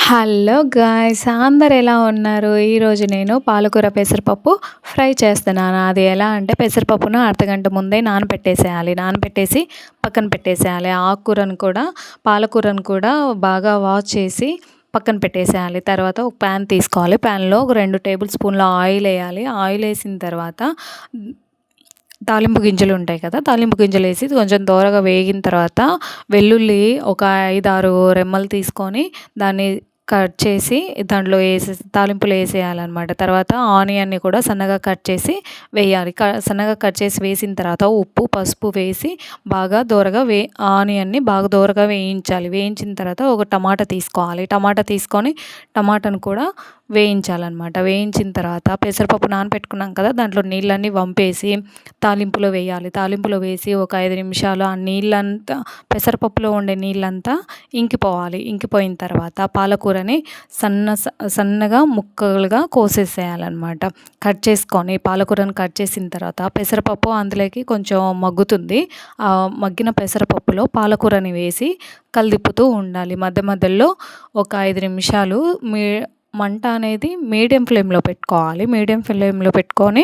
Hello guys! అందరు ఎలా ఉన్నారు? ఈరోజు నేను పాలకూర పెసరపప్పు ఫ్రై చేస్తున్నాను. అది ఎలా అంటే పెసరపప్పును అర్ధగంట ముందే నానబెట్టేసేయాలి. నానబెట్టేసి పక్కన పెట్టేసేయాలి. ఆకుకూరను కూడా పాలకూరను కూడా బాగా వాష్ చేసి పక్కన పెట్టేసేయాలి. తర్వాత ఒక ప్యాన్ తీసుకోవాలి. ప్యాన్‌లో ఒక 2 టేబుల్ స్పూన్ల ఆయిల్ ఎయాలి. ఆయిల్ ఏసిన తర్వాత తాలింపు గింజలు ఉంటాయి కదా! తాలింపు గింజలేసి కొంచెం దోరగా వేగిన తర్వాత వెల్లుల్లి ఒక 5, 6 రెమ్మలు తీసుకొని దాన్ని కట్ చేసి దాంట్లో తాలింపులో ఏసేయాలనమాట. తర్వాత ఆనియన్‌ని కూడా సన్నగా కట్ చేసి వేయాలి. సన్నగా కట్ చేసి వేసిన తర్వాత ఉప్పు, పసుపు వేసి బాగా దోరగా ఆనియన్‌ని బాగా దోరగా వేయించాలి. వేయించిన తర్వాత ఒక టమాటా తీసుకోవాలి. టమాటా తీసుకొని టమాటాను కూడా వేయించాలనమాట. వేయించిన తర్వాత పెసరపప్పు నానబెట్టుకున్నాం కదా! దాంట్లో నీళ్ళన్నీ వంపేసి తాలింపులో వేయాలి. తాలింపులో వేసి ఒక 5 నిమిషాలు ఆ నీళ్ళంతా పెసరపప్పులో ఉండే నీళ్ళంతా ఇంకిపోవాలి. ఇంకిపోయిన తర్వాత పాలకూరని సన్నగా ముక్కలుగా కోసేసేయాలనమాట. కట్ చేసుకొని పాలకూరని కట్ చేసిన తర్వాత పెసరపప్పు అందులోకి కొంచెం మగ్గుతుంది. మగ్గిన పెసరపప్పులో పాలకూరని వేసి కలిదిప్పుతూ ఉండాలి. మధ్య మధ్యలో ఒక 5 నిమిషాలు మంట అనేది మీడియం ఫ్లేమ్‌లో పెట్టుకోవాలి. మీడియం ఫ్లేమ్‌లో పెట్టుకొని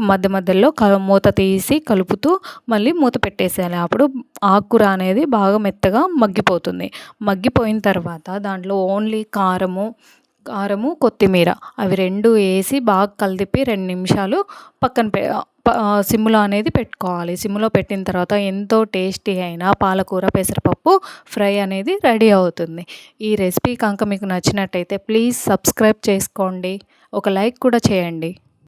మధ్య మధ్యలో మూత తీసి కలుపుతూ మళ్ళీ మూత పెట్టేసేయాలి. అప్పుడు ఆకుకూర అనేది బాగా మెత్తగా మగ్గిపోతుంది. మగ్గిపోయిన తర్వాత దాంట్లో ఓన్లీ కారము, కొత్తిమీర అవి 2 ఏసి బాగా కలిపి 2 నిమిషాలు పక్కన సిమ్‌లో అనేది పెట్టుకోవాలి. సిమ్‌లో పెట్టిన తర్వాత ఎంతో టేస్టీ అయిన పాలకూర పెసరపప్పు ఫ్రై అనేది రెడీ అవుతుంది. ఈ రెసిపీ కనుక మీకు నచ్చినట్టయితే ప్లీజ్ సబ్స్క్రైబ్ చేసుకోండి. ఒక లైక్ కూడా చేయండి.